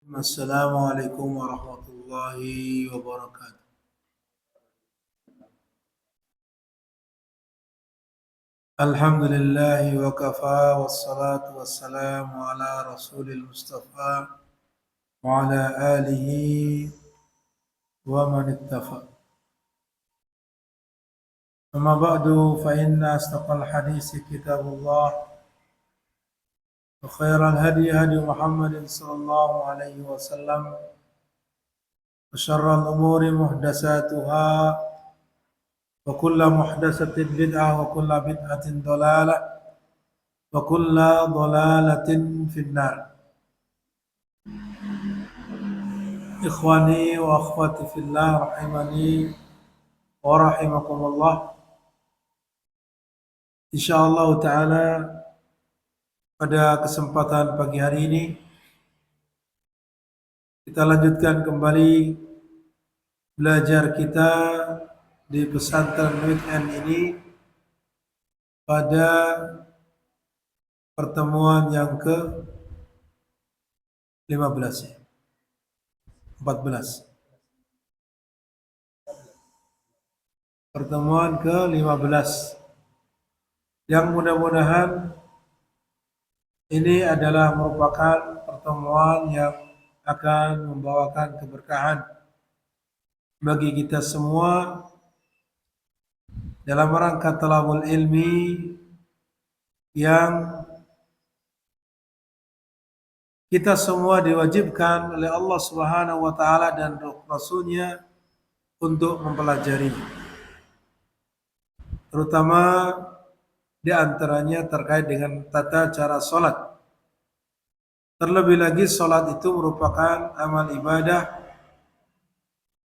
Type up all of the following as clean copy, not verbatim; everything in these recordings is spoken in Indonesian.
Assalamualaikum warahmatullahi wabarakatuh. Alhamdulillahi wa kafa wassalatu wassalamu ala rasulil mustafa wa ala alihi wa man ittafa. Amma ba'du fa inna astaqal hadisi kitabullah wa khairal hadi hadi Muhammadin sallallahu alaihi wasallam wa syarral umuri muhdasatuhā وكل محدثة بدعة وكل بدعة ضلالة وكل ضلالة في النار. إخواني وأخواتي في الله رحمني ورحمكم الله. Insyaallah ta'ala pada kesempatan pagi hari ini kita lanjutkan kembali belajar kita di pesantren weekend ini pada pertemuan yang ke-15 14 pertemuan ke-15 yang mudah-mudahan ini adalah merupakan pertemuan yang akan membawakan keberkahan bagi kita semua dalam rangka talabul ilmi yang kita semua diwajibkan oleh Allah Subhanahu wa taala dan Rasul-Nya untuk mempelajarinya. Terutama di antaranya terkait dengan tata cara salat. Terlebih lagi salat itu merupakan amal ibadah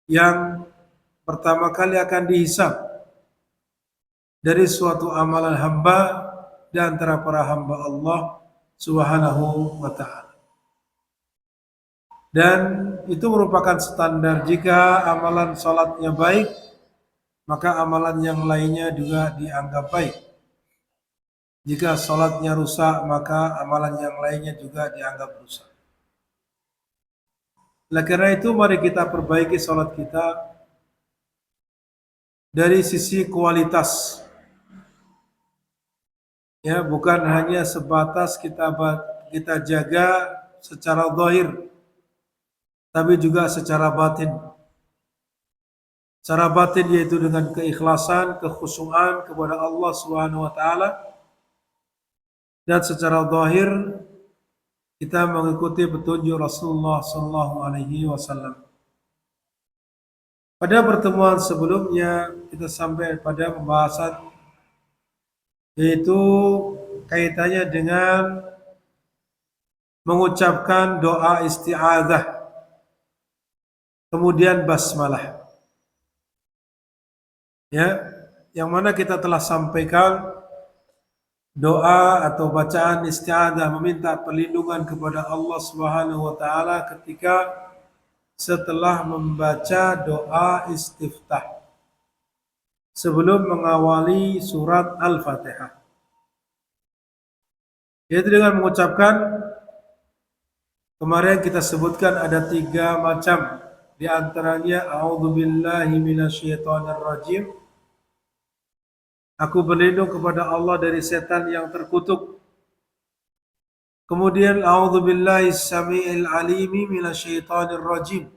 yang pertama kali akan dihisab dari suatu amalan hamba di antara para hamba Allah Subhanahu wa ta'ala. Dan itu merupakan standar, jika amalan salatnya baik, maka amalan yang lainnya juga dianggap baik. Jika salatnya rusak, maka amalan yang lainnya juga dianggap rusak. Oleh karena itu, mari kita perbaiki salat kita dari sisi kualitas. Ya, bukan hanya sebatas kita jaga secara zahir, tapi juga secara batin. Secara batin yaitu dengan keikhlasan, kekhusyuan kepada Allah Subhanahu wa taala, dan secara zahir kita mengikuti petunjuk Rasulullah sallallahu alaihi wasallam. Pada pertemuan sebelumnya kita sampai pada pembahasan yaitu kaitannya dengan mengucapkan doa isti'adzah, kemudian basmalah. Ya, yang mana kita telah sampaikan doa atau bacaan isti'adzah meminta perlindungan kepada Allah Subhanahu wa taala ketika setelah membaca doa istiftah sebelum mengawali surat Al-Fatihah. Yaitu dengan mengucapkan, kemarin kita sebutkan ada 3 macam, di antaranya a'udzubillahi minasyaitonirrajim, aku berlindung kepada Allah dari setan yang terkutuk. Kemudian a'udzubillahi samiil alimi minasyaitonirrajim,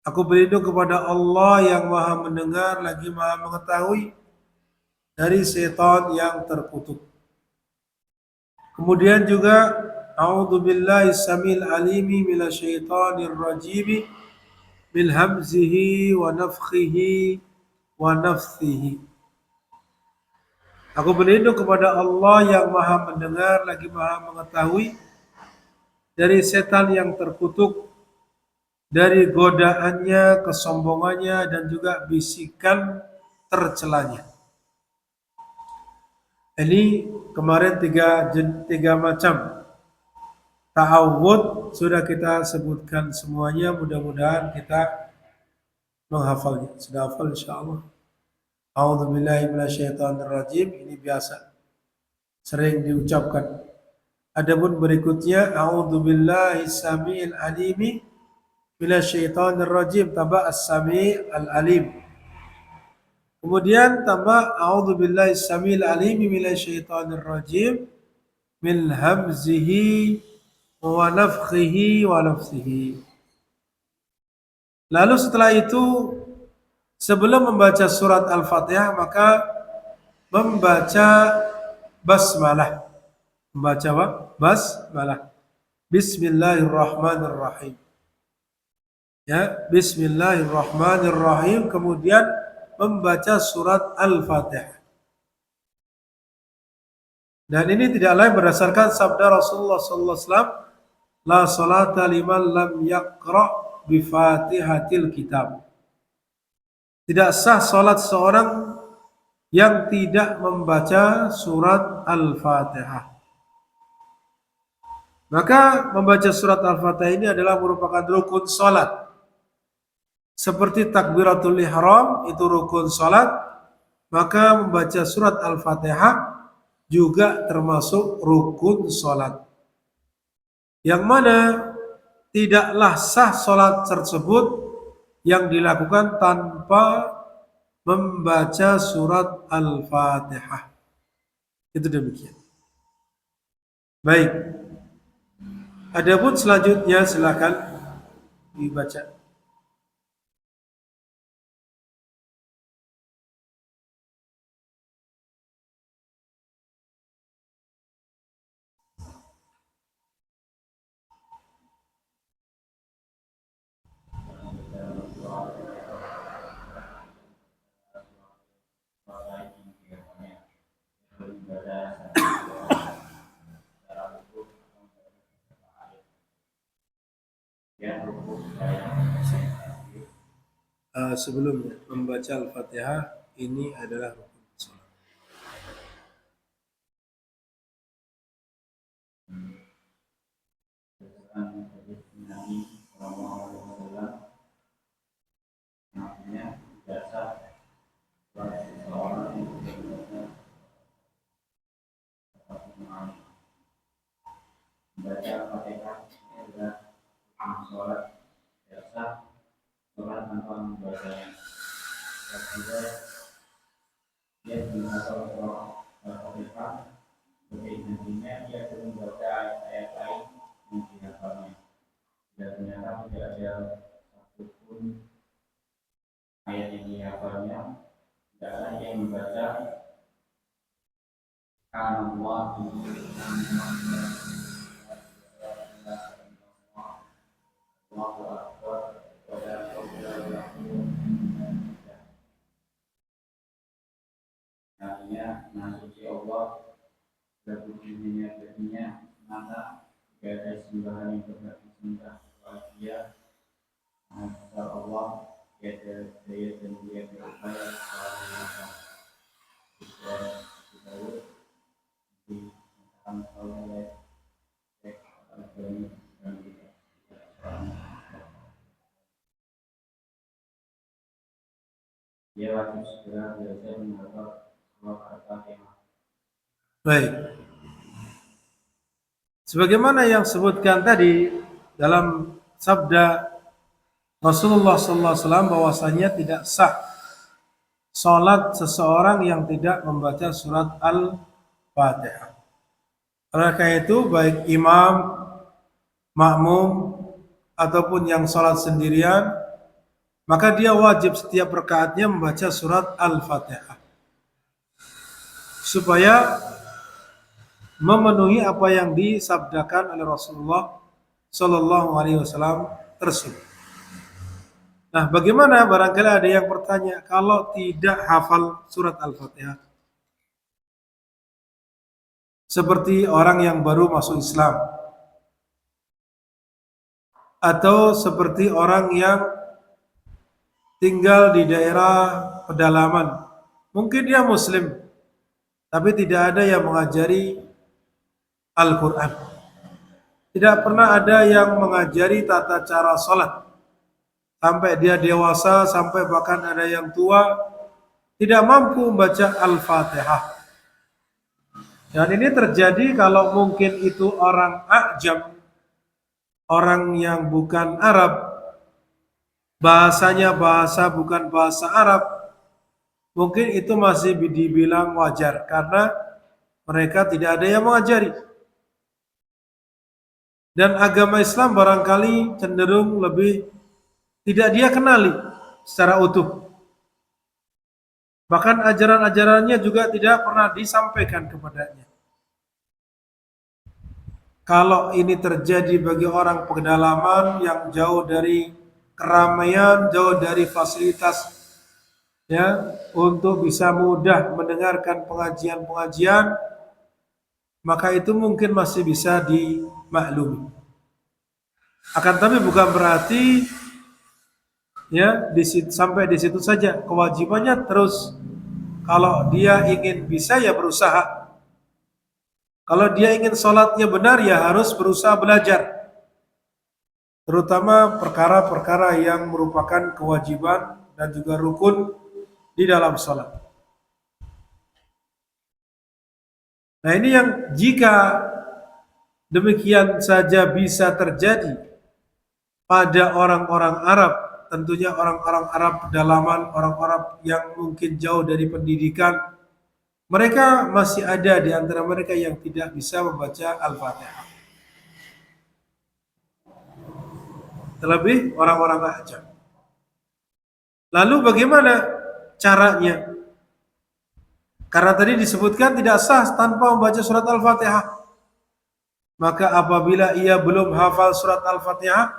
aku berlindung kepada Allah yang maha mendengar lagi maha mengetahui dari setan yang terkutuk. Kemudian juga a'udzubillahi samil alimi minasyaitonir rajim min hamzihi wa nafthihi wa nafthihi, aku berlindung kepada Allah yang maha mendengar lagi maha mengetahui dari setan yang terkutuk, dari godaannya, kesombongannya, dan juga bisikan tercelanya. Ini kemarin tiga macam ta'awud sudah kita sebutkan semuanya. Mudah-mudahan kita menghafalnya. Sudah hafal insyaallah. A'udzubillahi minasyaitonirrajim, ini biasa sering diucapkan. Adapun berikutnya a'udzubillahi samiil alimi minasyaitonir rajim tambah as-sami' al-alim. Kemudian tambah a'udzubillahi samiil alimi minasyaitonir rajim min hamzihi wa nafthihi wa nafthihi. Lalu setelah itu sebelum membaca surat Al-Fatihah maka membaca basmalah. Membaca apa? Basmalah. Bismillahirrahmanirrahim. Ya, Bismillahirrahmanirrahim. Kemudian membaca surat Al-Fatihah. Dan ini tidak lain berdasarkan sabda Rasulullah SAW, la salata liman lam yaqra' bi Fatihatil kitab. Tidak sah salat seorang yang tidak membaca surat Al-Fatihah. Maka membaca surat Al-Fatihah ini adalah merupakan rukun salat. Seperti takbiratul ihram itu rukun salat, maka membaca surat Al-Fatihah juga termasuk rukun salat. Yang mana tidaklah sah salat tersebut yang dilakukan tanpa membaca surat Al-Fatihah. Itu demikian. Baik. Adapun selanjutnya silakan dibaca. Sebelumnya membaca Al-Fatihah ini adalah rukun salat. Membaca Al-Fatihah adalah rukun salat biasa, salat tanpa membaca. Juga dia membaca Al-Fatihah sebagai intinya dia perlu membaca ayat-ayat lain yang dihafalnya. Dan ternyata tidak ada satupun ayat yang dihafalnya, tidak ada yang membaca Allah artinya mensuci Allah berpujinya maka tidak ada sembahan yang berhak disembah kecuali Dia. Maha Allah, tiada daya dan tiada upaya kecuali Dia. Dikatakan oleh Al-Ghani dan dia wajib segera belajar menghafal surat Al-Fatihah. Baik. Sebagaimana yang sebutkan tadi dalam sabda Rasulullah SAW bahwasanya tidak sah salat seseorang yang tidak membaca surat Al-Fatihah. Oleh karena itu baik imam, makmum ataupun yang salat sendirian, maka dia wajib setiap rakaatnya membaca surat Al-Fatihah supaya memenuhi apa yang disabdakan oleh Rasulullah Sallallahu Alaihi Wasallam tersebut. Nah, bagaimana barangkali ada yang bertanya kalau tidak hafal surat Al-Fatihah? Seperti orang yang baru masuk Islam atau seperti orang yang tinggal di daerah pedalaman. Mungkin dia muslim tapi tidak ada yang mengajari Al-Quran. Tidak pernah ada yang mengajari tata cara sholat. Sampai dia dewasa, sampai bahkan ada yang tua, tidak mampu membaca Al-Fatihah. Dan ini terjadi kalau mungkin itu orang ajam, orang yang bukan Arab, bahasanya bahasa bukan bahasa Arab, mungkin itu masih dibilang wajar karena mereka tidak ada yang mengajari. Dan agama Islam barangkali cenderung lebih tidak dia kenali secara utuh. Bahkan ajaran-ajarannya juga tidak pernah disampaikan kepadanya. Kalau ini terjadi bagi orang pedalaman yang jauh dari keramaian, jauh dari fasilitas, ya, untuk bisa mudah mendengarkan pengajian-pengajian, maka itu mungkin masih bisa dimaklumi. Akan tapi bukan berarti ya sampai di situ saja. Kewajibannya terus, kalau dia ingin bisa ya berusaha. Kalau dia ingin sholatnya benar ya harus berusaha belajar. Terutama perkara-perkara yang merupakan kewajiban dan juga rukun di dalam sholat. Nah ini yang jika demikian saja bisa terjadi pada orang-orang Arab, tentunya orang-orang Arab pedalaman, orang-orang yang mungkin jauh dari pendidikan, mereka masih ada di antara mereka yang tidak bisa membaca Al-Fatihah. Terlebih orang-orang ajam. Lalu bagaimana caranya? Karena tadi disebutkan tidak sah tanpa membaca surat Al-Fatihah. Maka apabila ia belum hafal surat Al-Fatihah,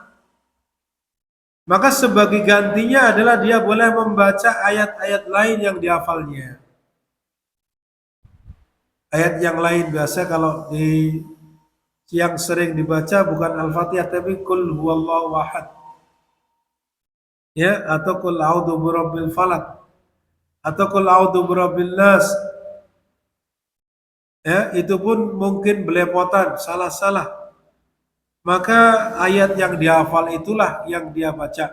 maka sebagai gantinya adalah dia boleh membaca ayat-ayat lain yang dihafalnya. Ayat yang lain biasa kalau yang sering dibaca bukan Al-Fatihah tapi Qul huwallahu ahad. Ya, atau Qul a'udzu birabbil falaq. Atau Qul a'udzu birabbin nas. Ya, itu pun mungkin belepotan, salah-salah. Maka ayat yang dihafal itulah yang dia baca.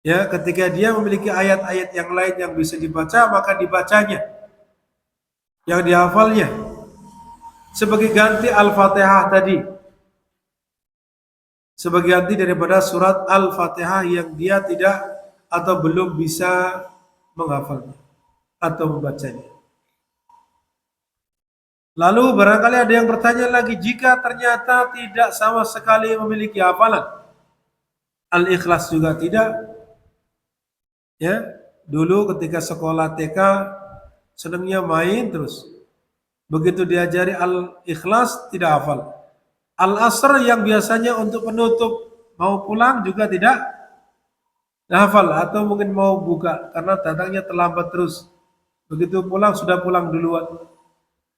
Ya, ketika dia memiliki ayat-ayat yang lain yang bisa dibaca, maka dibacanya. Yang dihafalnya. Sebagai ganti Al-Fatihah tadi. Sebagai ganti daripada surat Al-Fatihah yang dia tidak atau belum bisa menghafalnya atau membacanya. Lalu barangkali ada yang bertanya lagi, jika ternyata tidak sama sekali memiliki hafalan, Al-Ikhlas juga tidak, ya, dulu ketika sekolah TK senangnya main terus, begitu diajari Al-Ikhlas tidak hafal. Al-Asr yang biasanya untuk penutup mau pulang juga tidak hafal, atau mungkin mau buka karena datangnya terlambat terus. Begitu pulang sudah pulang duluan.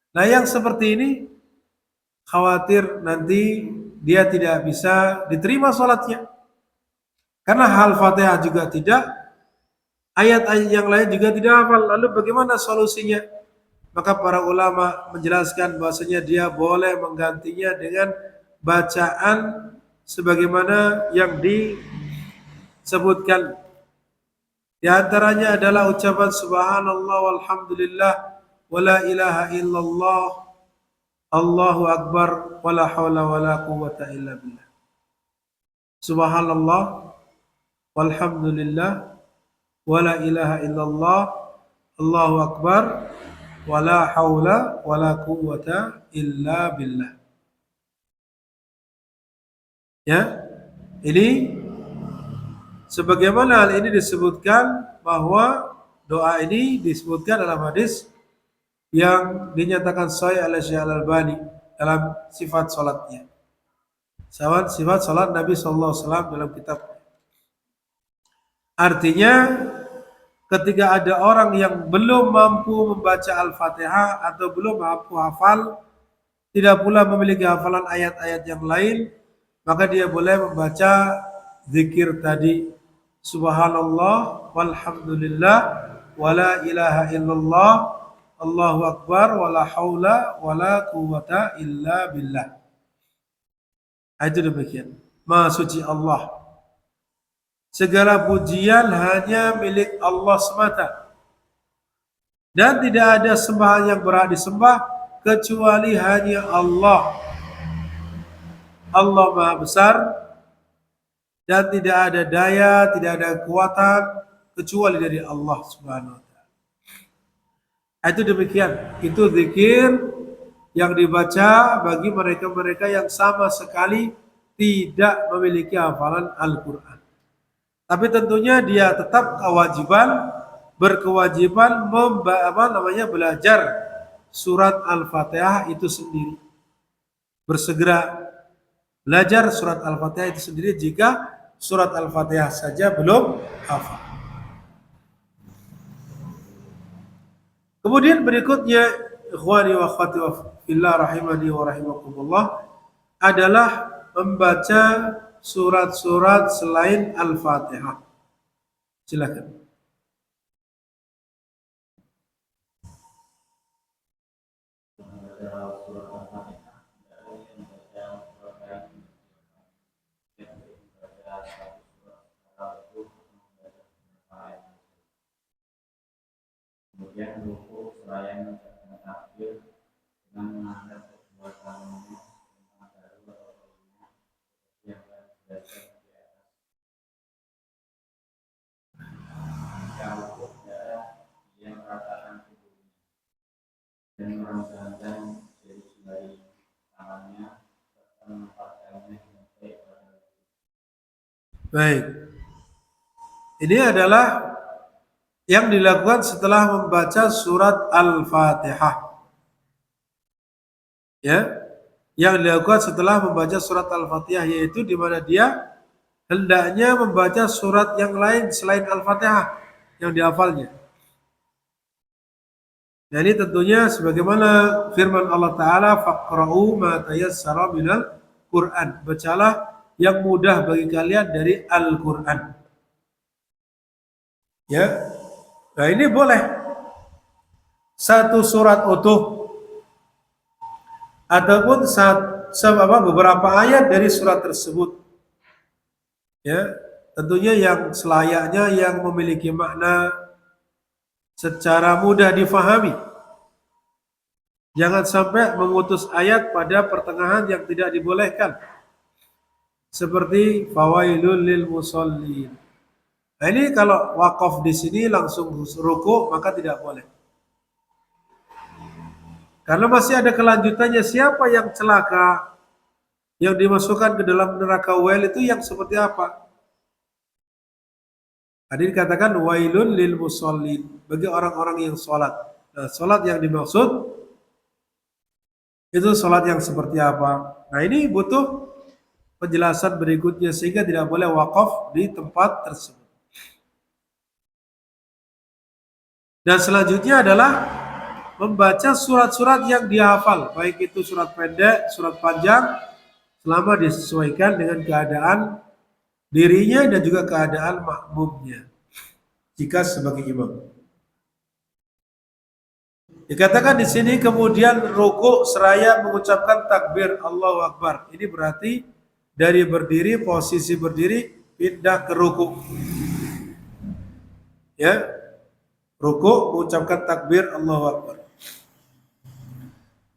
Nah yang seperti ini khawatir nanti dia tidak bisa diterima sholatnya. Karena Al-Fatihah juga tidak, ayat-ayat yang lain juga tidak hafal. Lalu bagaimana solusinya? Maka para ulama menjelaskan bahwasanya dia boleh menggantinya dengan bacaan sebagaimana yang disebutkan. Di antaranya adalah ucapan subhanallah walhamdulillah wala ilaha illallah Allahu akbar wala haula wala quwwata illa billah. Subhanallah walhamdulillah wala ilaha illallah Allahu akbar wala haula wala quwwata illa billah. Ya. Ini sebagaimana hal ini disebutkan bahwa doa ini disebutkan dalam hadis yang dinyatakan sahih oleh Syekh Al-Albani dalam sifat salatnya. Sifat salat Nabi sallallahu alaihi wasallam dalam kitab. Artinya ketika ada orang yang belum mampu membaca Al-Fatihah atau belum mampu hafal, tidak pula memiliki hafalan ayat-ayat yang lain, maka dia boleh membaca zikir tadi, subhanallah walhamdulillah wala ilaha illallah Allahu akbar wala haula wala quwwata illa billah. Itu demikian. Maha suci Allah. Segala pujian hanya milik Allah semata. Dan tidak ada sembahan yang berhak disembah kecuali hanya Allah. Allah Maha Besar dan tidak ada daya, tidak ada kekuatan kecuali dari Allah Subhanahu wa taala. Itu demikian. Itu zikir yang dibaca bagi mereka-mereka yang sama sekali tidak memiliki hafalan Al-Qur'an. Tapi tentunya dia tetap berkewajiban belajar surat Al-Fatihah itu sendiri. Bersegera belajar surat Al-Fatihah itu sendiri jika surat Al-Fatihah saja belum hafal. Kemudian berikutnya, ikhwani wa akhwati wa fillah rahimani wa rahimakumullah, adalah membaca surat-surat selain Al-Fatihah. Silakan. Kemudian ruku seraya mengucapkan takbir dengan menghadap kedua tangannya tentang baru atau telinga yang berdasar di atas. Jika ruku darah, dia meratakan tubuhnya dan merentangkan jari-jari tangannya serta menempatkannya sampai pada. Baik. Ini adalah yang dilakukan setelah membaca surat Al-Fatihah. Ya, yang dilakukan setelah membaca surat Al-Fatihah, yaitu di mana dia hendaknya membaca surat yang lain selain Al-Fatihah yang dihafalnya. Nah, ini tentunya sebagaimana firman Allah Ta'ala, faqra'u ma tayassara minal Qur'an. Bacalah yang mudah bagi kalian dari Al-Qur'an. Ya. Nah, ini boleh satu surat utuh ataupun beberapa ayat dari surat tersebut. Ya, tentunya yang selayaknya yang memiliki makna secara mudah difahami. Jangan sampai mengutus ayat pada pertengahan yang tidak dibolehkan. Seperti fawailul lil musallin. Nah, ini kalau wakaf di sini langsung ruku maka tidak boleh. Karena masih ada kelanjutannya, siapa yang celaka yang dimasukkan ke dalam neraka wail itu yang seperti apa? Tadi dikatakan wailun lil musallin, bagi orang-orang yang sholat. Nah, sholat yang dimaksud itu sholat yang seperti apa? Nah, ini butuh penjelasan berikutnya sehingga tidak boleh wakaf di tempat tersebut. Dan selanjutnya adalah membaca surat-surat yang dihafal, baik itu surat pendek, surat panjang, selama disesuaikan dengan keadaan dirinya dan juga keadaan makmumnya jika sebagai imam. Dikatakan di sini kemudian ruku seraya mengucapkan takbir Allahu Akbar. Ini berarti dari berdiri, posisi berdiri pindah ke ruku. Ya, ruku mengucapkan takbir Allahu Akbar.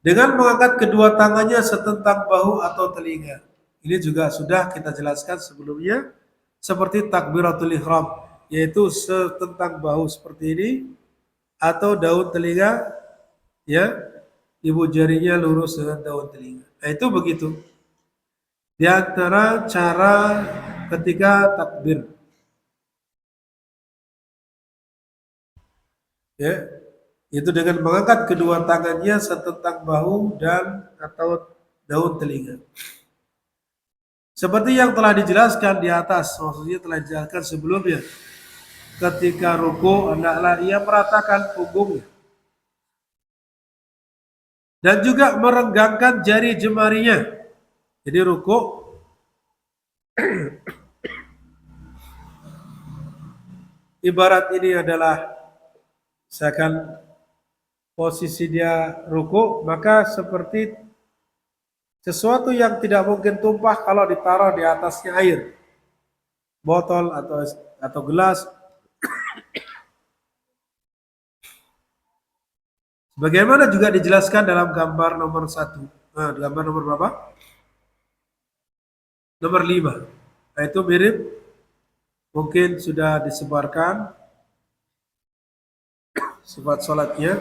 Dengan mengangkat kedua tangannya setentang bahu atau telinga. Ini juga sudah kita jelaskan sebelumnya, seperti takbiratul ihram, yaitu setentang bahu seperti ini atau daun telinga, ya, ibu jarinya lurus dengan daun telinga. Nah, itu begitu. Di antara cara ketika takbir. Ya, itu dengan mengangkat kedua tangannya setentang bahu dan atau daun telinga. Seperti yang telah dijelaskan di atas, maksudnya telah dijelaskan sebelumnya. Ketika ruku, hendaklah ia meratakan punggungnya. Dan juga merenggangkan jari jemarinya. Jadi ruku ibarat ini adalah misalkan posisi dia ruku, maka seperti sesuatu yang tidak mungkin tumpah kalau ditaruh di atasnya air, botol atau gelas. Sebagaimana juga dijelaskan dalam gambar nomor 1. Gambar nomor berapa? Nomor 5. Nah, itu mirip, mungkin sudah disebarkan sifat sholatnya.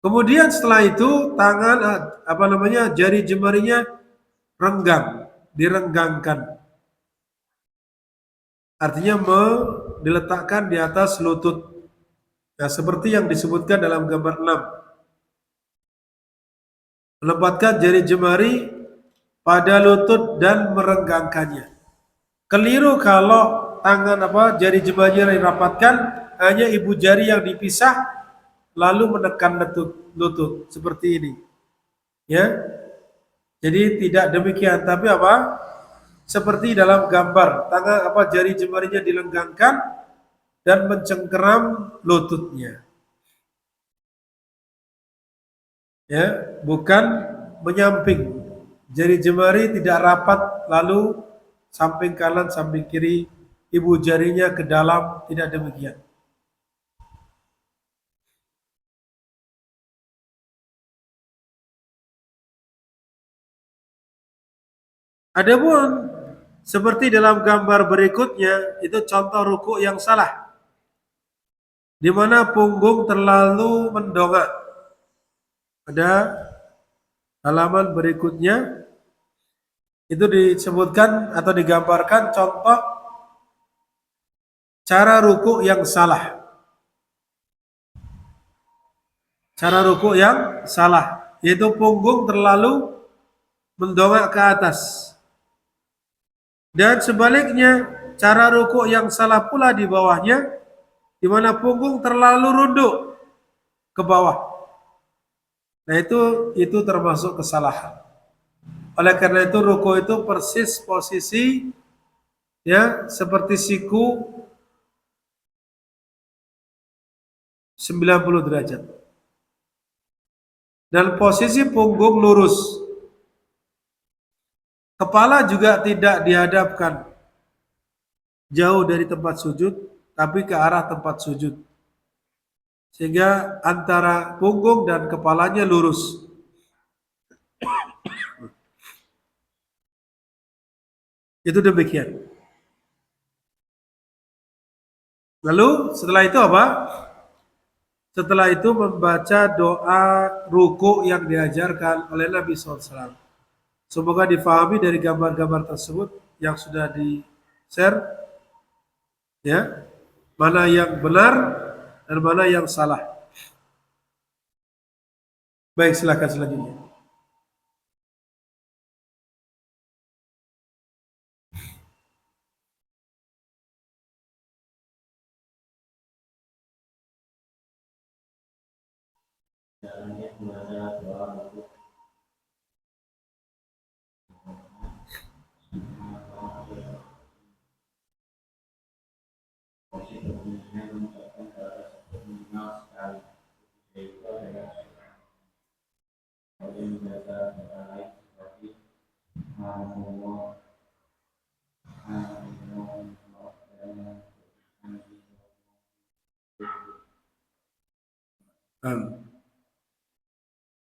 Kemudian setelah itu tangan jari jemarinya renggang, direnggangkan. Artinya diletakkan di atas lutut. Nah, seperti yang disebutkan dalam gambar 6. Menempatkan jari jemari pada lutut dan merenggangkannya. Keliru kalau jari jemarinya dirapatkan, hanya ibu jari yang dipisah lalu menekan lutut seperti ini. Ya. Jadi tidak demikian, tapi seperti dalam gambar, jari jemarinya dilenggangkan dan mencengkeram lututnya. Ya, bukan menyamping. Jari jemari tidak rapat lalu samping kanan, samping kiri, ibu jarinya ke dalam, tidak demikian. Adapun seperti dalam gambar berikutnya, itu contoh ruku yang salah. Di mana punggung terlalu mendongak. Ada halaman berikutnya, itu disebutkan atau digambarkan contoh cara ruku yang salah. Cara ruku yang salah, yaitu punggung terlalu mendongak ke atas. Dan sebaliknya, cara ruku yang salah pula di bawahnya, di mana punggung terlalu runduk ke bawah. Nah, itu termasuk kesalahan. Oleh karena itu ruku itu persis posisi ya seperti siku 90 derajat. Dan posisi punggung lurus. Kepala juga tidak dihadapkan jauh dari tempat sujud, tapi ke arah tempat sujud. Sehingga antara punggung dan kepalanya lurus. Itu demikian. Lalu setelah itu apa? Setelah itu membaca doa ruku yang diajarkan oleh Nabi SAW. Semoga difahami dari gambar-gambar tersebut yang sudah di-share. Ya, mana yang benar dan mana yang salah. Baik, silakan selanjutnya. Jalannya membaca doa ruku. Posisi berfungsinya mengucapkan kata minimal sekali. Yaitu adalah kemudian membaca doa lain seperti Allah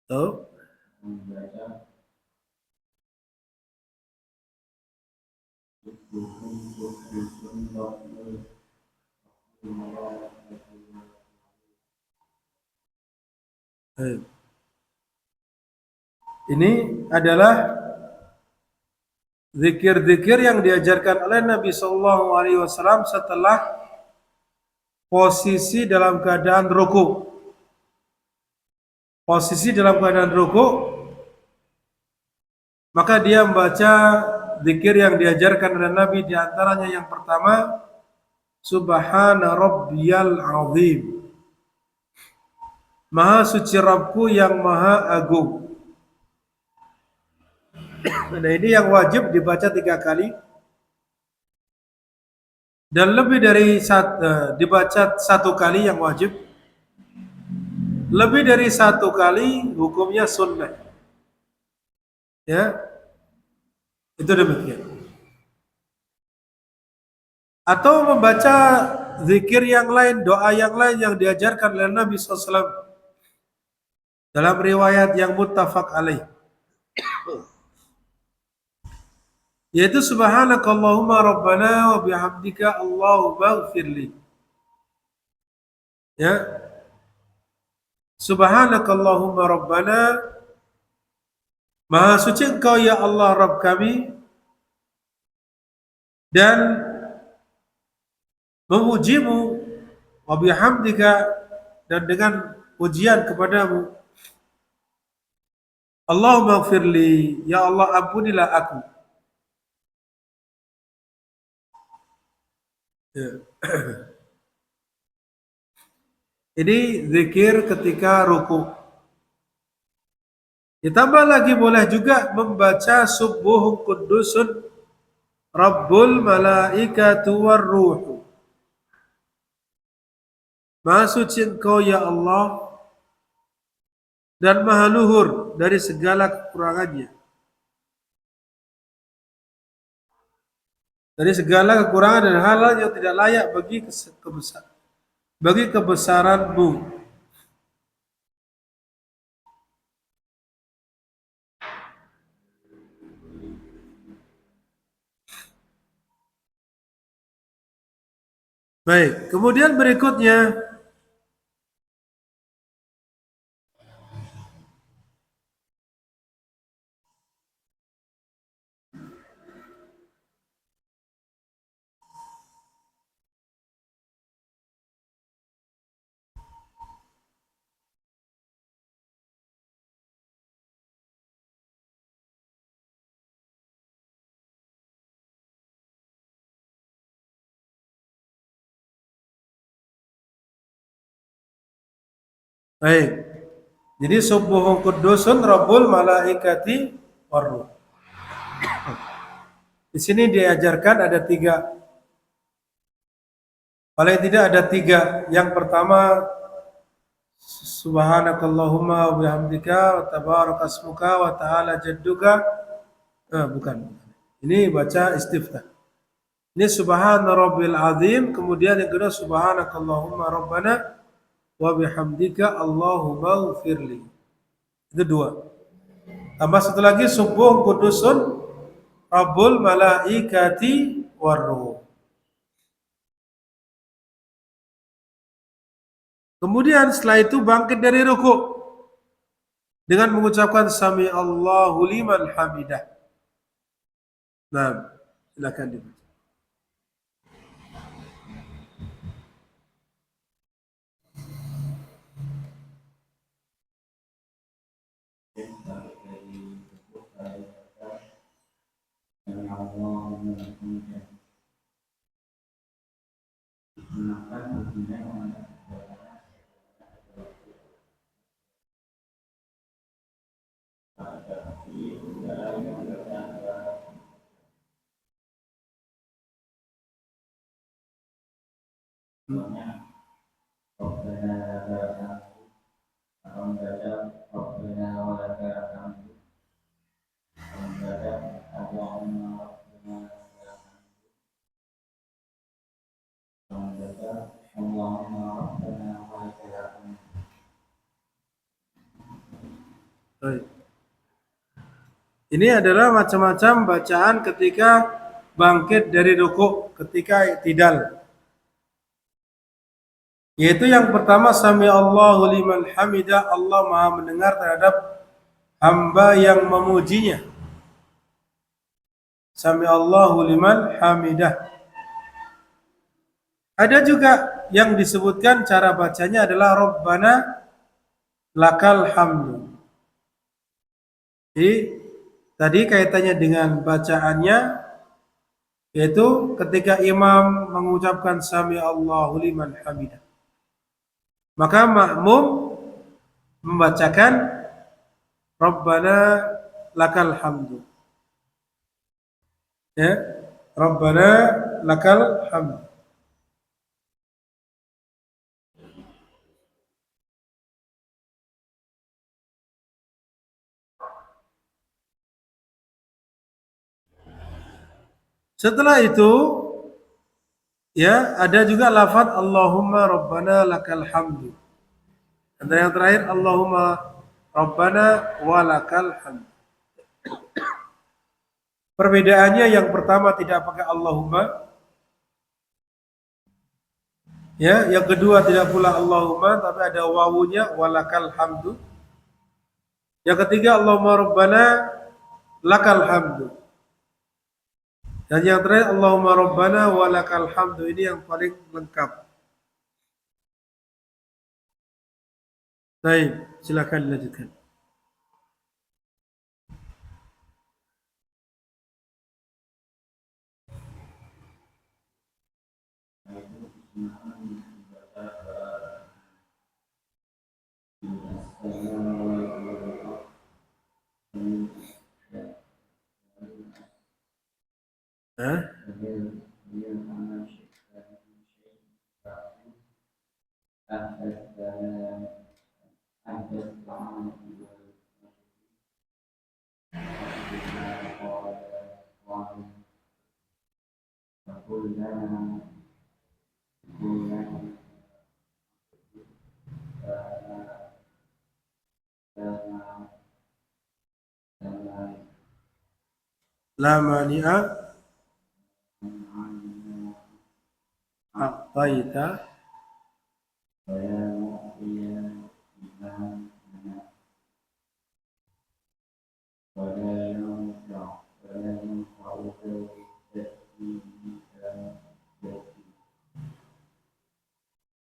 Tahu? membaca Ini adalah zikir-zikir yang diajarkan oleh Nabi Shallallahu Alaihi Wasallam setelah posisi dalam keadaan ruku. Posisi dalam keadaan ruku, maka dia membaca zikir yang diajarkan oleh Nabi, di antaranya yang pertama, Subhana Rabbiyal Azim. Maha suci Rabbku yang maha agung. Nah, ini yang wajib dibaca 3 kali. Dan lebih dari dibaca 1 kali yang wajib. Lebih dari 1 kali hukumnya sunnah. Ya, itu demikian. Atau membaca zikir yang lain, doa yang lain yang diajarkan oleh Nabi SAW dalam riwayat yang muttafaq alaih, yaitu subhanakallahumma rabbana wa bihamdika Allahumma ighfirli. Ya, subhanakallahumma rabbana, maha suci engkau ya Allah Rabb kami, dan memujimu, wa bihamdika, dan dengan pujian kepadamu, Allahumma ighfirli, ya Allah ampunilah aku. Ya. Ini zikir ketika ruku. Ditambah lagi boleh juga membaca subuhun kudusun Rabbul malaikatu warruhu. Maha suci engkau ya Allah dan maha luhur dari segala kekurangannya. Dari segala kekurangan dan hal-hal yang tidak layak bagi kebesaranmu. Baik, kemudian berikutnya baik. Jadi subuhun kudusun Rabbul malaikati warruh. Di sini diajarkan ada tiga. Paling tidak ada tiga. Yang pertama, subhanakallahumma wa bihamdika wa tabarakasmuka wa ta'ala jadduka. Bukan. Ini baca istiftah. Ini subhana rabbil azim, kemudian yang kedua subhanakallahumma rabbana wa bihamdika Allahumma ighfirli. Itu dua. Tambah satu lagi subuh kudusun Rabbul malaikati warruh. Kemudian setelah itu bangkit dari ruku dengan mengucapkan sami Allahu liman hamidah. Nah, silakan dibaca. yang Allah menunjukkan maka dunia Baik. Ini adalah macam-macam bacaan ketika bangkit dari ruku, ketika i'tidal. Yaitu yang pertama sami Allahu liman hamidah, Allah Maha mendengar terhadap hamba yang memujinya. Sami Allahu liman hamidah. Ada juga yang disebutkan cara bacanya adalah Rabbana lakal hamdu. Jadi tadi kaitannya dengan bacaannya, yaitu ketika imam mengucapkan sami Allahu liman hamidah, maka makmum membacakan Rabbana lakal hamdu. Ya, Rabbana lakal hamdu. Setelah itu Ya, ada juga lafaz Allahumma Rabbana lakal hamdu. Dan yang terakhir Allahumma Rabbana walakal hamdu. Perbedaannya yang pertama tidak pakai Allahumma, ya, yang kedua tidak pula Allahumma tapi ada wawunya walakal hamdu. Yang ketiga Allahumma Rabbana lakal hamdu. Dan yang terakhir Allahumma Rabbana walakal hamdu, ini yang paling lengkap. Baik, silakan dilanjutkan. Nah, itu kesunahan membaca Hah? La mani'a a'taita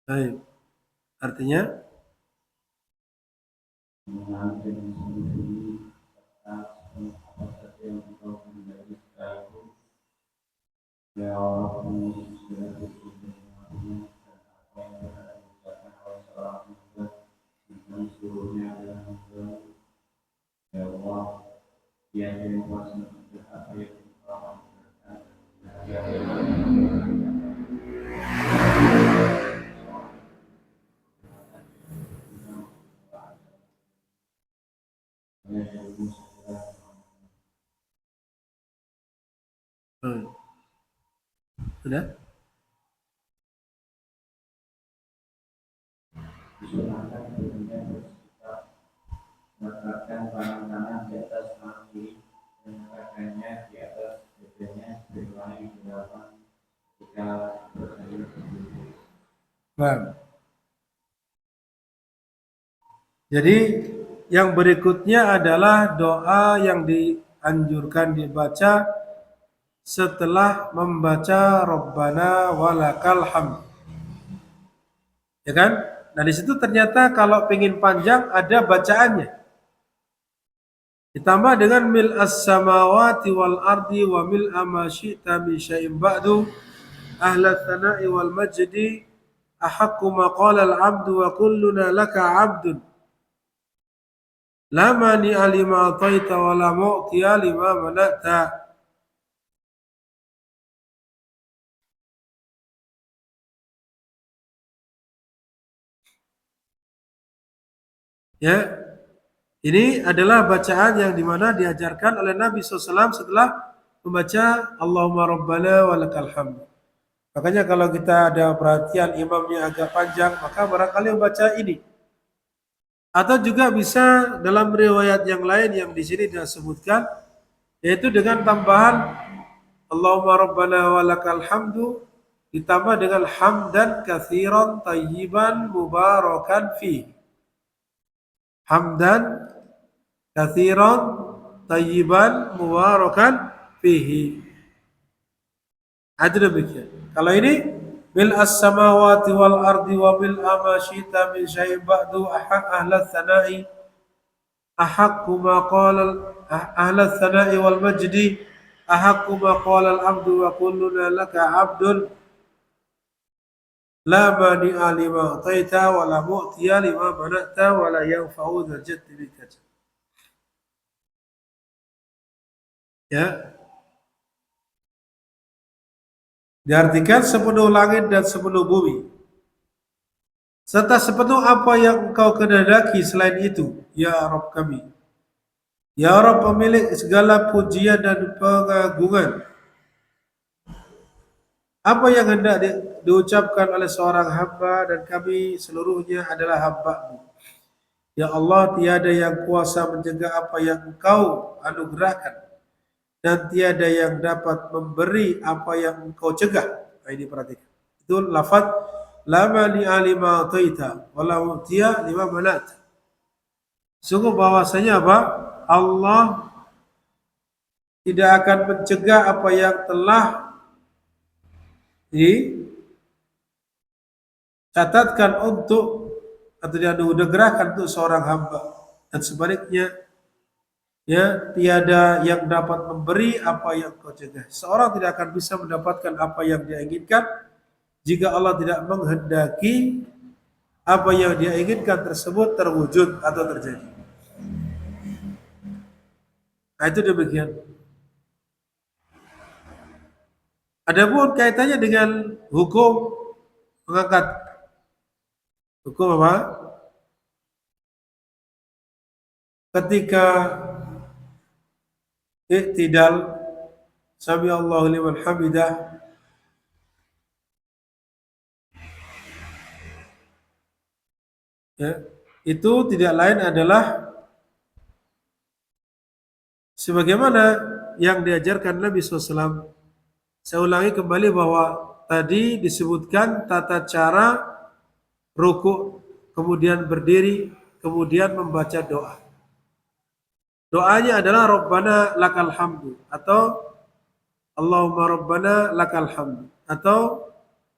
Baik. Artinya sudah? meletakkan tangan kanan di atas tangan kiri dan meletakkannya di atas dadanya berulangi di belakang ketika bersanding berdiri. Baik. Jadi yang berikutnya adalah doa yang dianjurkan dibaca setelah membaca Rabbana walakal hamd. Ya kan? Nah di situ ternyata kalau pengen panjang ada bacaannya. Ditambah dengan mil as-samawati wal ardi wa mil ma syi'ta min syai'in ba'du ahla tsana'i wal majdi ahaqqu ma qala al-'abdu wa kulluna laka 'abdun la mani'a lima ataita wa la mu'tiya lima mana'ta. Ya, ini adalah bacaan yang dimana diajarkan oleh Nabi SAW setelah membaca Allahumma Rabbana walakal hamd. Makanya kalau kita ada perhatian imamnya agak panjang, maka barangkali membaca ini. Atau juga bisa dalam riwayat yang lain yang di sini disebutkan, yaitu dengan tambahan Allahumma Rabbana walakal hamdu ditambah dengan hamdan katsiran tayyiban mubarakan fi. Hamdan katsiran tayyiban mubarakan fihi. Ada demikian. Kalau ini bil as-samawati wal ardi wa bil ma syi'ta min syai'in ba'du ahla tsana'i ahaqqu ma qala ahla tsana'i wal majdi ahaqqu ma qala al-'abdu wa kulluna laka 'abdun la mani'a lima ataita wa la mu'tiya lima mana'ta wa la yanfa'u dzal jaddi minka. Ya. Diartikan sepenuh langit dan sepenuh bumi serta sepenuh apa yang engkau kehendaki selain itu, ya Rabb kami. Ya Rabb pemilik segala pujian dan pengagungan. Apa yang hendak diucapkan oleh seorang hamba dan kami seluruhnya adalah hamba-Mu. Ya Allah, tiada yang kuasa mencegah apa yang Engkau anugerahkan dan tiada yang dapat memberi apa yang Engkau cegah. Nah, ini perhatikan. Itu lafaz la mani'a lima ataita wa la mu'tiya lima manat. Sungguh bahwasanya apa? Allah tidak akan mencegah apa yang telah dicatatkan untuk atau dianugerahkan untuk seorang hamba, dan sebaliknya ya tiada yang dapat memberi apa yang kau cegah. Seorang tidak akan bisa mendapatkan apa yang dia inginkan jika Allah tidak menghendaki apa yang dia inginkan tersebut terwujud atau terjadi. Nah, itu demikian. Adapun kaitannya dengan hukum mengangkat, hukum apa? Ketika i'tidal sami Allahu liman hamidah, ya, itu tidak lain adalah sebagaimana yang diajarkan Nabi SAW. Saya ulangi kembali bahwa tadi disebutkan tata cara ruku, kemudian berdiri, kemudian membaca doa. Doanya adalah Rabbana lakal hamdu atau Allahumma Rabbana lakal hamdu atau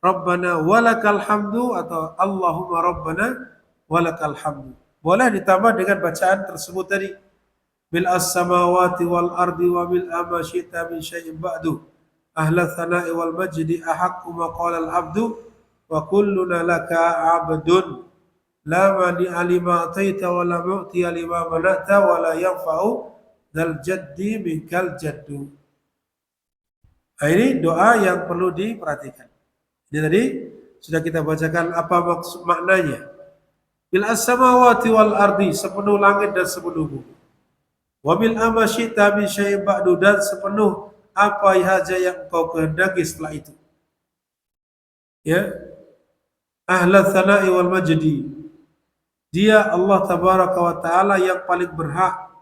Rabbana walakal hamdu atau Allahumma Rabbana walakal hamdu. Boleh ditambah dengan bacaan tersebut tadi. Bil as-samawati wal ardi wa bil ma syi'ta min syai'in ba'du. Ahla thana'i wal majdi ahaqqu ma qala al abdu wa kulluna laka abdun. La mani'a lima ataita wa la mu'tiya lima mana'ta wa la yanfa'u dzal jaddi minkal jaddu. Nah, ini doa yang perlu diperhatikan. Jadi tadi sudah kita bacakan apa maksud maknanya. Bil as-samawati wal ardi, sepenuh langit dan sepenuh bumi. Wa bil ma syi'ta min syai'in ba'du, dan sepenuh apa saja yang engkau kehendaki setelah itu. Ya. Ahla thana'i wal majdi. Dia Allah tabaraka wa taala yang paling berhak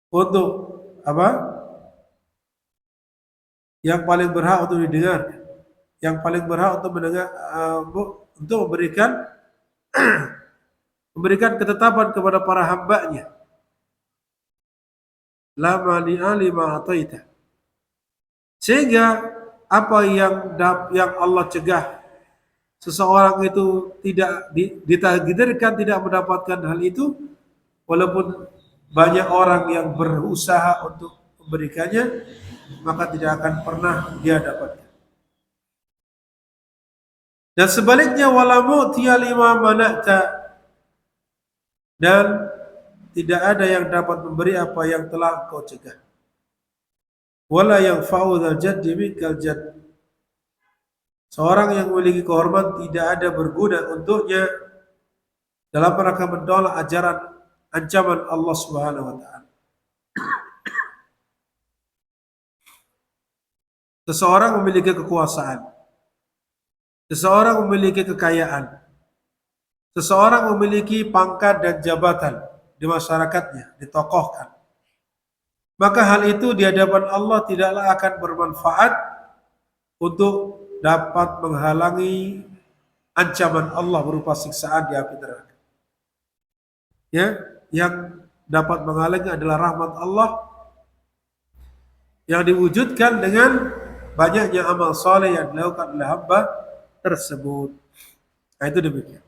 untuk apa? Yang paling berhak untuk didengar, yang paling berhak untuk mendengar, untuk memberikan ketetapan kepada para hambanya. La mani'a lima ataita. Sehingga apa yang Allah cegah seseorang itu tidak ditakdirkan tidak mendapatkan hal itu, walaupun banyak orang yang berusaha untuk memberikannya, maka tidak akan pernah dia dapatkan. Dan sebaliknya wala mu'tiya lima mana'ta, dan tidak ada yang dapat memberi apa yang telah kau cegah. Wala yanfa'u dzal jaddi minkal jadd. Seorang yang memiliki kehormatan tidak ada berguna untuknya dalam rangka menolak ajaran ancaman Allah Subhanahu wa taala. Seseorang memiliki kekuasaan, seseorang memiliki kekayaan, seseorang memiliki pangkat dan jabatan di masyarakatnya, ditokohkan. Maka hal itu di hadapan Allah tidaklah akan bermanfaat untuk dapat menghalangi ancaman Allah berupa siksaan di api neraka. Ya, yang dapat menghalangi adalah rahmat Allah yang diwujudkan dengan banyaknya amal soleh yang dilakukan oleh hamba tersebut. Nah, itu demikian.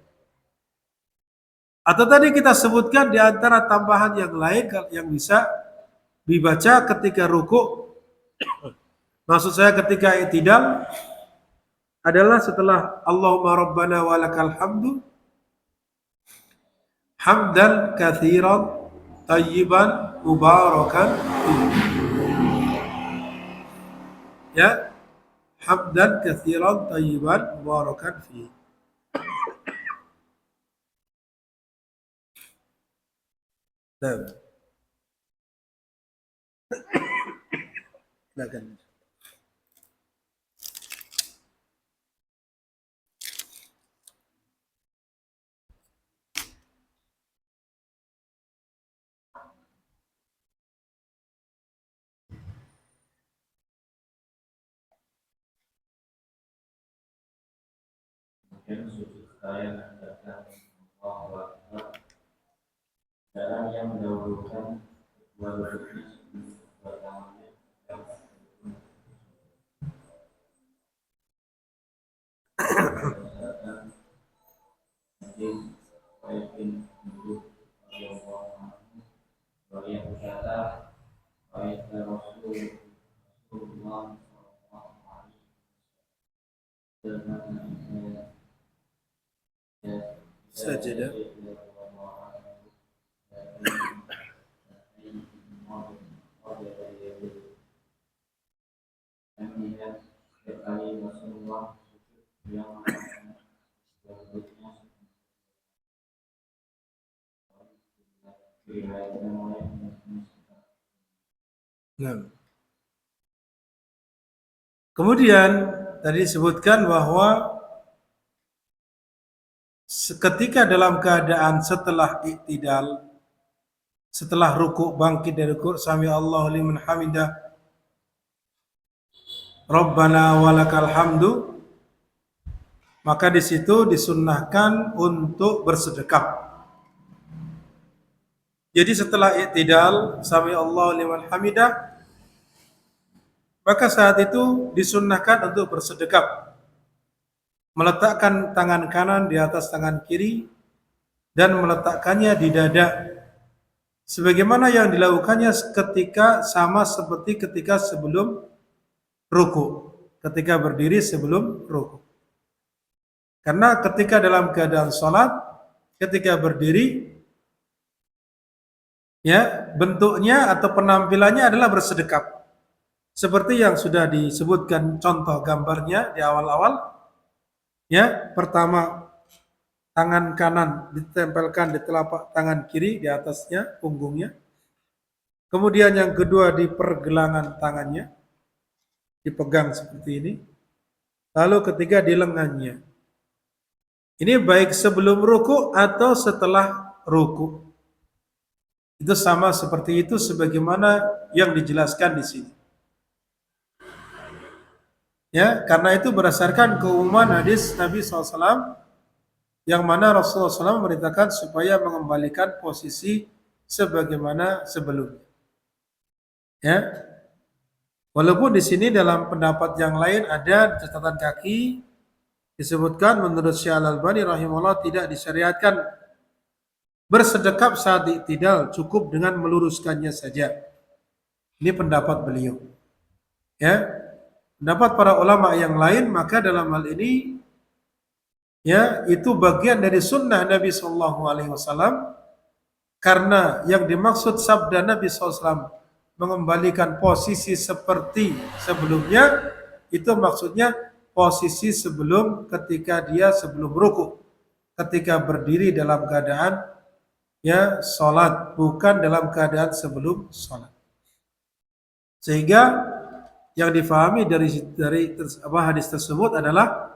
Atau tadi kita sebutkan di antara tambahan yang lain yang bisa dibaca ketika ruku, maksud saya ketika i'tidal, adalah setelah Allahumma Rabbana walakal hamdu hamdan katsiran tayyiban mubarakan ya, hamdan katsiran tayyiban mubarakan fi. Nah, silakan. kemudian sujud seraya mengucapkan Allahu Akbar. Cara yang mendahulukan kedua lututnya sebelum kedua tangannya dan sebelum berdasarkan hadis Sa'id bin Mu'adz radhiyallahu anhu yang berkata, "Qala Rasulullah sallallahu alaihi wasallam Sajadah. Dan melihat setiap kali Rasulullah sujud beliau mengatakan berikutnya diriwayatkan oleh Muslim. Nah. Kemudian tadi disebutkan bahwa ketika dalam keadaan setelah iktidal, setelah ruku, bangkit dari ruku, sami Allahu liman hamidah, Rabbana walakal hamdu, maka di situ disunnahkan untuk bersedekap. Jadi setelah iktidal, sami Allahu liman hamidah, maka saat itu disunnahkan untuk bersedekap, meletakkan tangan kanan di atas tangan kiri dan meletakkannya di dada, sebagaimana yang dilakukannya ketika sama seperti ketika sebelum ruku, ketika berdiri sebelum ruku. Karena ketika dalam keadaan sholat, ketika berdiri, ya bentuknya atau penampilannya adalah bersedekap. Seperti yang sudah disebutkan contoh gambarnya di awal-awal, ya pertama tangan kanan ditempelkan di telapak tangan kiri di atasnya, punggungnya. Kemudian yang kedua di pergelangan tangannya, dipegang seperti ini. Lalu ketiga di lengannya. Ini baik sebelum ruku atau setelah ruku. Itu sama seperti itu sebagaimana yang dijelaskan di sini. Ya, karena itu berdasarkan keumuman hadis Nabi SAW yang mana Rasulullah SAW memerintahkan supaya mengembalikan posisi sebagaimana sebelumnya. Ya, walaupun di sini dalam pendapat yang lain ada catatan kaki disebutkan menurut Syekh Al-Albani rahimahullah tidak disyariatkan bersedekap saat iktidal, cukup dengan meluruskannya saja. Ini pendapat beliau. Ya. Pendapat para ulama yang lain, maka dalam hal ini ya itu bagian dari sunnah Nabi Shallallahu Alaihi Wasallam, karena yang dimaksud sabda Nabi SAW mengembalikan posisi seperti sebelumnya, itu maksudnya posisi sebelum ketika dia sebelum ruku, ketika berdiri dalam keadaan ya sholat, bukan dalam keadaan sebelum sholat. Sehingga yang difahami dari hadis tersebut adalah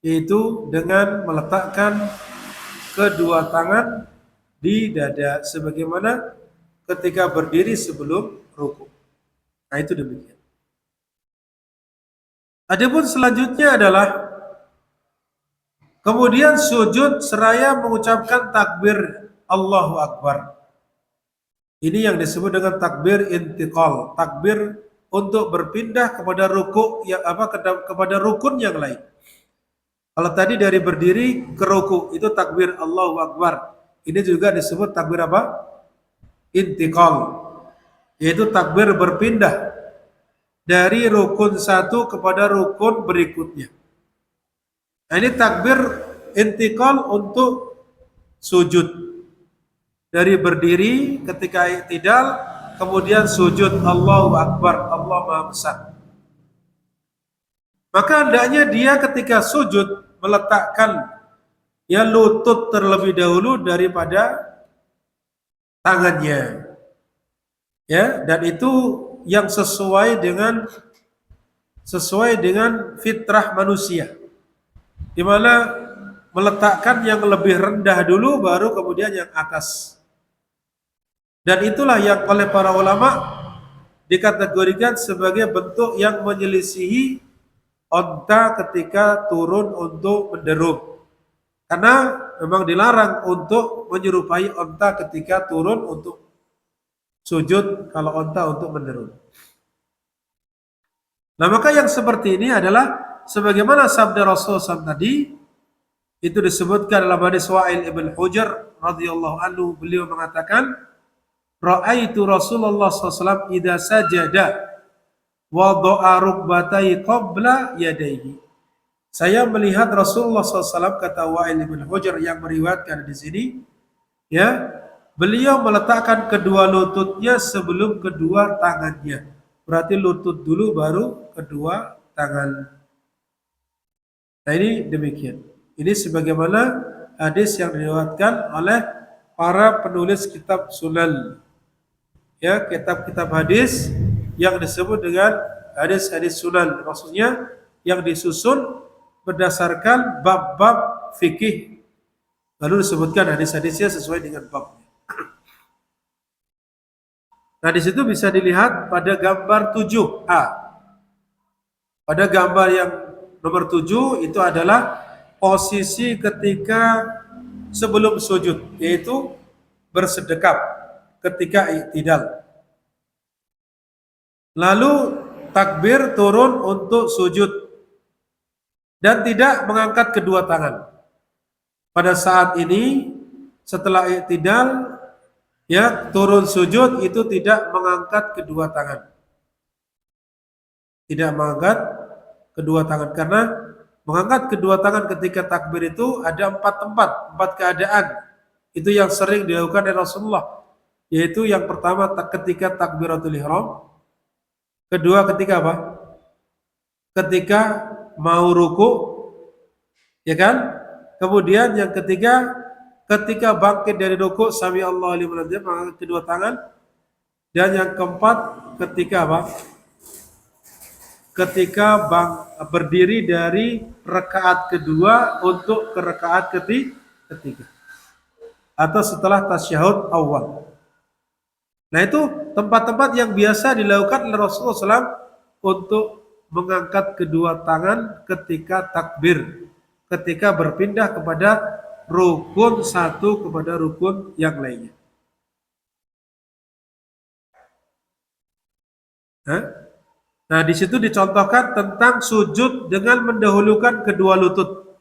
yaitu dengan meletakkan kedua tangan di dada sebagaimana ketika berdiri sebelum ruku. Nah itu demikian. Adapun selanjutnya adalah kemudian sujud seraya mengucapkan takbir Allahu Akbar. Ini yang disebut dengan takbir intiqal, takbir untuk berpindah kepada ruku yang kepada rukun yang lain. Kalau tadi dari berdiri ke ruku itu takbir Allahu Akbar. Ini juga disebut takbir apa? Intiqal. Yaitu takbir berpindah dari rukun satu kepada rukun berikutnya. Nah, ini takbir intiqal untuk sujud. Dari berdiri ketika iktidal, kemudian sujud Allahu Akbar, Allah Maha Besar. Maka hendaknya dia ketika sujud meletakkan ya lutut terlebih dahulu daripada tangannya. Ya, dan itu yang sesuai dengan fitrah manusia. Di mana meletakkan yang lebih rendah dulu baru kemudian yang atas. Dan itulah yang oleh para ulama dikategorikan sebagai bentuk yang menyelisihi onta ketika turun untuk menderum. Karena memang dilarang untuk menyerupai onta ketika turun untuk sujud, kalau onta untuk menderum. Nah, maka yang seperti ini adalah sebagaimana sabda Rasulullah SAW tadi, itu disebutkan dalam hadis Wa'il ibn Hujr radhiyallahu anhu, beliau mengatakan, Ra'aitu Rasulullah SAW idza sajada wada'a rukbatai qabla yadayhi. Saya melihat Rasulullah SAW, kata Wa'il bin Hujr yang meriwayatkan di sini, ya, beliau meletakkan kedua lututnya sebelum kedua tangannya. Berarti lutut dulu baru kedua tangan. Nah, ini demikian. Ini sebagaimana hadis yang diriwayatkan oleh para penulis kitab Sunan. Ya, kitab-kitab hadis yang disebut dengan hadis-hadis Sunan, maksudnya yang disusun berdasarkan bab-bab fikih, lalu disebutkan hadis-hadisnya sesuai dengan babnya. Nah, di situ bisa dilihat pada gambar 7A. Pada gambar yang nomor 7 itu adalah posisi ketika sebelum sujud, yaitu bersedekap ketika i'tidal. Lalu takbir turun untuk sujud dan tidak mengangkat kedua tangan. Pada saat ini setelah i'tidal, ya, turun sujud itu tidak mengangkat kedua tangan. Tidak mengangkat kedua tangan, karena mengangkat kedua tangan ketika takbir itu ada 4 tempat, 4 keadaan. Itu yang sering dilakukan oleh Rasulullah. Yaitu yang pertama ketika takbiratul ihram, kedua ketika apa? Ketika mau ruku, ya kan? Kemudian yang ketiga ketika bangkit dari ruku, sami Allahu liman hamidah, mengangkat kedua tangan. Dan yang keempat ketika apa? Ketika berdiri dari rakaat kedua untuk ke rakaat ketiga, atau setelah tasyahud awal. Nah, itu tempat-tempat yang biasa dilakukan oleh Rasulullah SAW untuk mengangkat kedua tangan ketika takbir, ketika berpindah kepada rukun satu kepada rukun yang lainnya. Nah, di situ dicontohkan tentang sujud dengan mendahulukan kedua lutut.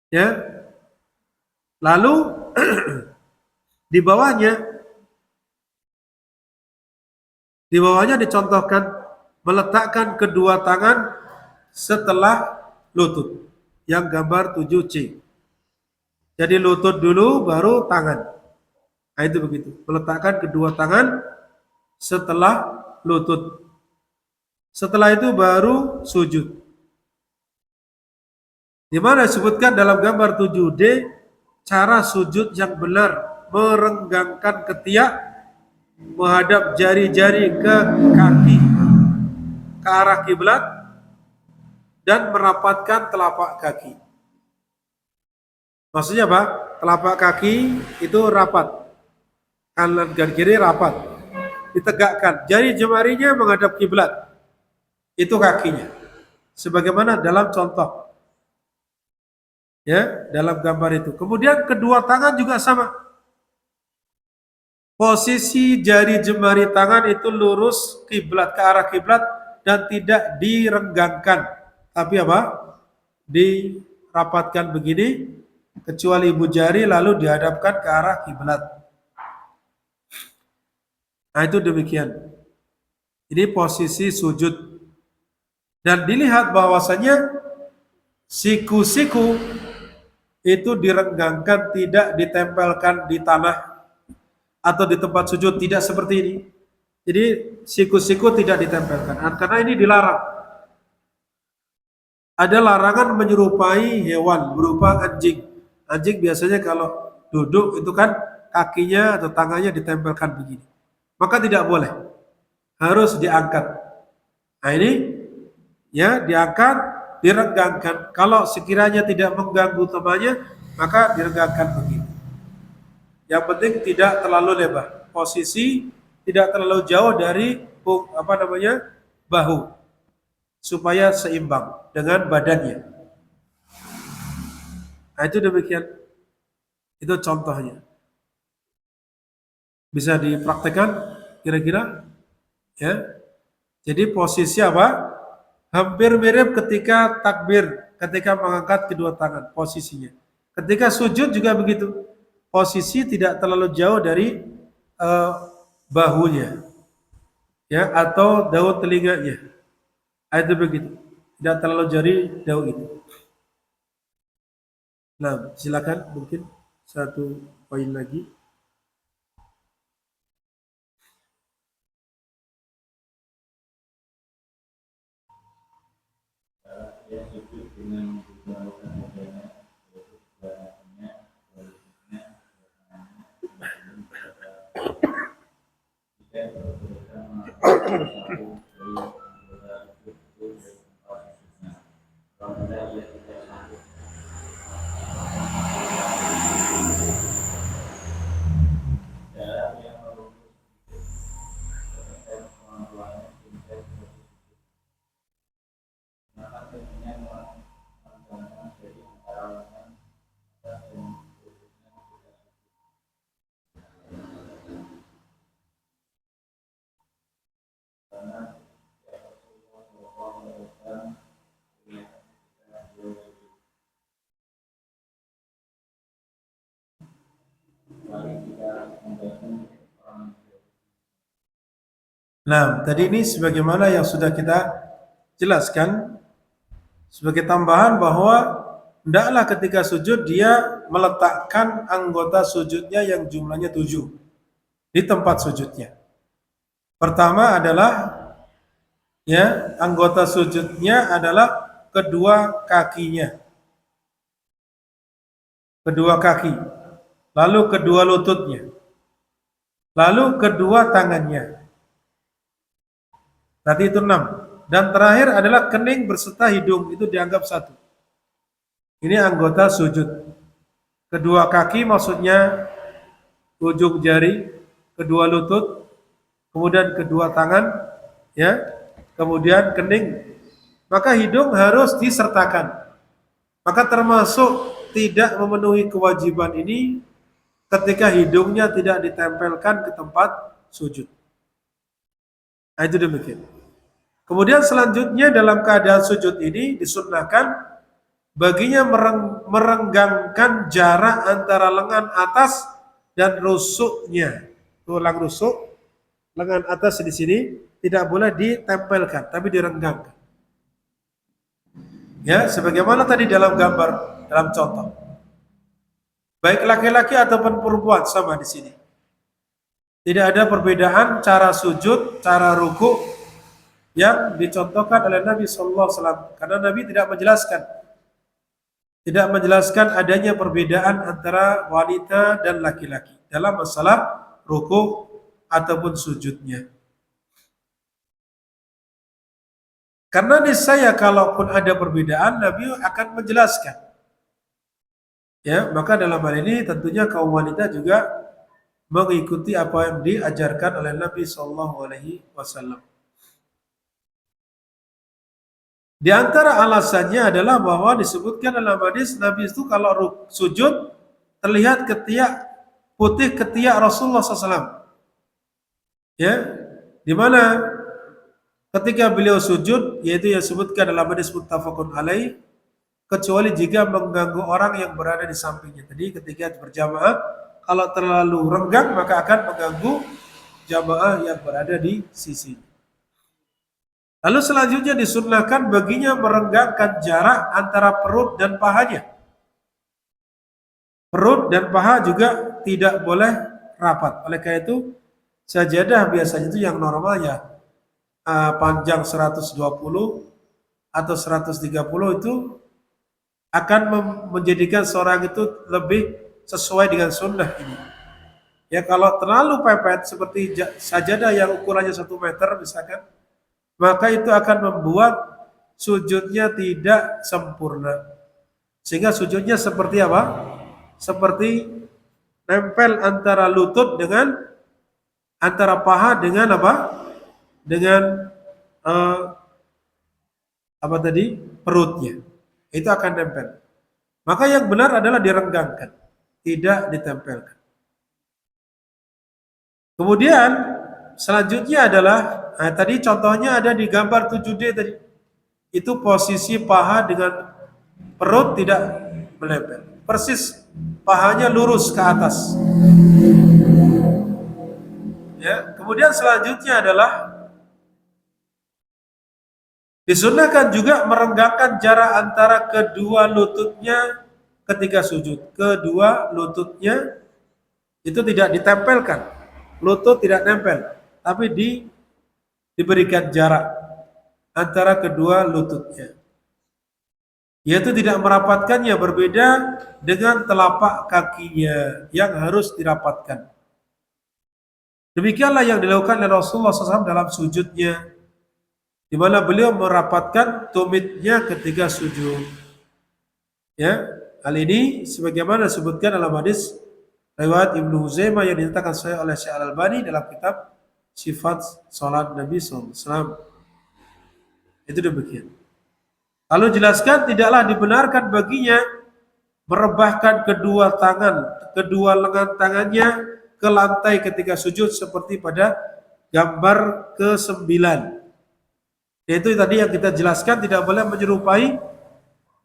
Ya. Lalu di bawahnya dicontohkan meletakkan kedua tangan setelah lutut, yang gambar 7C. Jadi lutut dulu baru tangan. Nah, itu begitu. Meletakkan kedua tangan setelah lutut. Setelah itu baru sujud. Di mana disebutkan dalam gambar 7D cara sujud yang benar, merenggangkan ketiak, menghadap jari-jari ke kaki, ke arah kiblat, dan merapatkan telapak kaki. Maksudnya apa? Telapak kaki itu rapat, kanan dan kiri rapat, ditegakkan. Jari jemarinya menghadap kiblat, itu kakinya. Sebagaimana dalam contoh, ya, dalam gambar itu. Kemudian kedua tangan juga sama. Posisi jari jemari tangan itu lurus kiblat, ke arah kiblat, dan tidak direnggangkan, tapi apa? Dirapatkan begini, kecuali ibu jari, lalu dihadapkan ke arah kiblat. Nah, itu demikian. Ini posisi sujud. Dan dilihat bahwasanya siku-siku itu direnggangkan, tidak ditempelkan di tanah atau di tempat sujud, tidak seperti ini. Jadi siku-siku tidak ditempelkan, karena ini dilarang. Ada larangan menyerupai hewan berupa anjing. Anjing biasanya kalau duduk itu kan kakinya atau tangannya ditempelkan begini. Maka tidak boleh. Harus diangkat. Nah, ini ya diangkat, direnggangkan. Kalau sekiranya tidak mengganggu temannya, maka direnggangkan begini. Yang penting tidak terlalu lebar. Posisi tidak terlalu jauh dari bahu. supaya seimbang dengan badannya. Nah, itu demikian. Itu contohnya. Bisa dipraktekkan kira-kira? Ya. Jadi posisi apa? Hampir mirip ketika takbir, ketika mengangkat kedua tangan, posisinya. Ketika sujud juga begitu. Posisi tidak terlalu jauh dari eh, bahunya, ya, atau daun telinganya. Itu begitu. Tidak terlalu jauh itu. Nah, silakan mungkin satu poin lagi. Dia sujud dengan dua tangannya, yaitu dua kakinya, dua lututnya, dua tangannya, dan pada jika berbeda melakukan satu dari anggota itu dari tempat sujudnya. Apabila ia tidak sanggup jarak yang merujuk sedikit kemampuannya hingga maka tentunya menggantungkan dari antara lengan atas dan lututnya tidak karena ya Rasulullah Shallallahu Alaihi Wasallam melihat ketika beliau sujud paling tidak menggantung orang. Nah, tadi ini sebagaimana yang sudah kita jelaskan sebagai tambahan bahwa hendaklah ketika sujud dia meletakkan anggota sujudnya yang jumlahnya 7 di tempat sujudnya. Pertama adalah, ya, anggota sujudnya adalah kedua kakinya. Kedua kaki. Lalu kedua lututnya. Lalu kedua tangannya. Tadi itu 6. Dan terakhir adalah kening berserta hidung. Itu dianggap 1. Ini anggota sujud. Kedua kaki maksudnya ujung jari, kedua lutut, kemudian kedua tangan, ya, kemudian kening. Maka hidung harus disertakan. Maka termasuk tidak memenuhi kewajiban ini ketika hidungnya tidak ditempelkan ke tempat sujud. Nah, itu demikian. Kemudian selanjutnya dalam keadaan sujud ini disunnahkan baginya merenggangkan jarak antara lengan atas dan rusuknya. Tulang rusuk, lengan atas di sini tidak boleh ditempelkan, tapi direnggangkan. Ya, sebagaimana tadi dalam gambar, dalam contoh. Baik laki-laki ataupun perempuan sama di sini. Tidak ada perbedaan cara sujud, cara ruku yang dicontohkan oleh Nabi Sallallahu Alaihi Wasallam. Karena Nabi tidak menjelaskan adanya perbedaan antara wanita dan laki-laki dalam masalah ruku ataupun sujudnya. Karena niscaya kalaupun ada perbedaan, Nabi akan menjelaskan. Ya, maka dalam hal ini tentunya kaum wanita juga mengikuti apa yang diajarkan oleh Nabi Sallallahu Alaihi Wasallam. Di antara alasannya adalah bahwa disebutkan dalam hadis Nabi itu kalau sujud terlihat ketiak putih ketiak Rasulullah SAW. Ya, di mana ketika beliau sujud, yaitu yang disebutkan dalam hadis muttafaqun alaih, kecuali jika mengganggu orang yang berada di sampingnya. Jadi ketika berjamaah, kalau terlalu renggang maka akan mengganggu jamaah yang berada di sisi. Lalu selanjutnya disunnahkan baginya merenggangkan jarak antara perut dan pahanya. Perut dan paha juga tidak boleh rapat. Oleh karena itu, sajadah biasanya itu yang normal ya panjang 120 atau 130 itu akan menjadikan seorang itu lebih sesuai dengan sunnah ini. Ya, kalau terlalu pepet seperti sajadah yang ukurannya 1 meter misalkan, maka itu akan membuat sujudnya tidak sempurna. Sehingga sujudnya seperti apa? Seperti nempel antara lutut dengan antara paha dengan apa? Dengan apa tadi? Perutnya. Itu akan nempel. Maka yang benar adalah direnggangkan, tidak ditempelkan. Kemudian selanjutnya adalah, nah tadi contohnya ada di gambar 7D tadi. Itu posisi paha dengan perut tidak menempel. Persis pahanya lurus ke atas. Ya, kemudian selanjutnya adalah disunahkan juga merenggangkan jarak antara kedua lututnya ketika sujud. Kedua lututnya itu tidak ditempelkan. Lutut tidak nempel, tapi diberikan jarak antara kedua lututnya. Yaitu tidak merapatkannya, berbeda dengan telapak kakinya yang harus dirapatkan. Demikianlah yang dilakukan oleh Rasulullah SAW dalam sujudnya, di mana beliau merapatkan tumitnya ketika sujud. Ya, hal ini sebagaimana disebutkan dalam hadis riwayat Ibnu Huzaimah yang dinyatakan sahih oleh Syekh Al-Albani dalam kitab Sifat Salat Nabi SAW. Itu demikian. Lalu jelaskan tidaklah dibenarkan baginya merebahkan kedua lengan tangannya ke lantai ketika sujud seperti pada gambar ke-9. Yaitu tadi yang kita jelaskan tidak boleh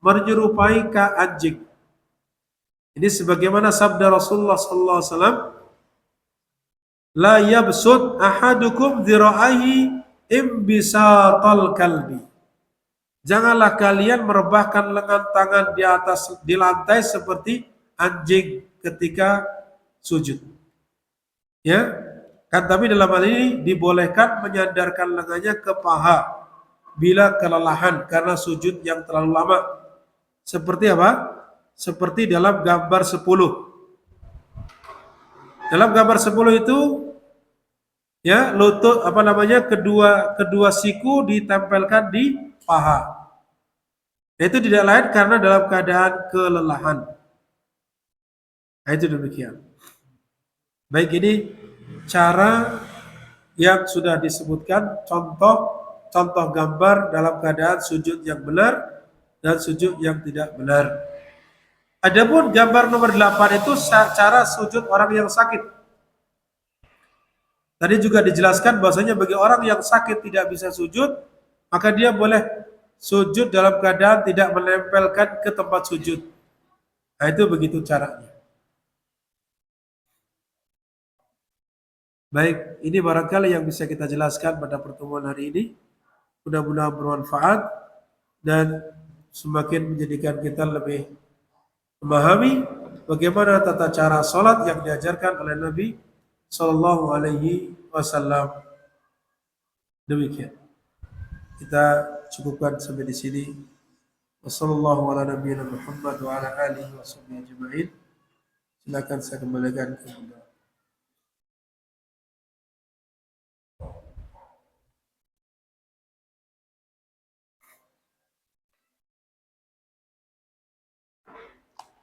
menyerupai ke anjing. Ini sebagaimana sabda Rasulullah sallallahu alaihi wasallam, la yabsut ahadukum dhira'ihi imbisatal kalbi. Janganlah kalian merebahkan lengan tangan di lantai seperti anjing ketika sujud. Ya, kan tapi dalam hal ini dibolehkan menyandarkan lengannya ke paha bila kelelahan karena sujud yang terlalu lama. Seperti apa? Seperti dalam gambar 10. Dalam gambar 10 itu ya lutut kedua siku ditempelkan di paha. Itu tidak lain karena dalam keadaan kelelahan. Nah, itu demikian. Baik, ini cara yang sudah disebutkan, contoh gambar dalam keadaan sujud yang benar dan sujud yang tidak benar. Adapun gambar nomor 8 itu cara sujud orang yang sakit. Tadi juga dijelaskan bahwasanya bagi orang yang sakit tidak bisa sujud, maka dia boleh sujud dalam keadaan tidak menempelkan ke tempat sujud. Nah, itu begitu caranya. Baik, ini barangkali yang bisa kita jelaskan pada pertemuan hari ini. Mudah-mudahan bermanfaat dan semakin menjadikan kita lebih memahami bagaimana tata cara sholat yang diajarkan oleh Nabi Sallallahu Alaihi Wasallam. Demikian. Kita cukupkan sampai di sini. Wassallallahu ala nabiyina Muhammad wa ala alihi wa sahbihi ajma'in. Silakan saya kembalikan ke Anda.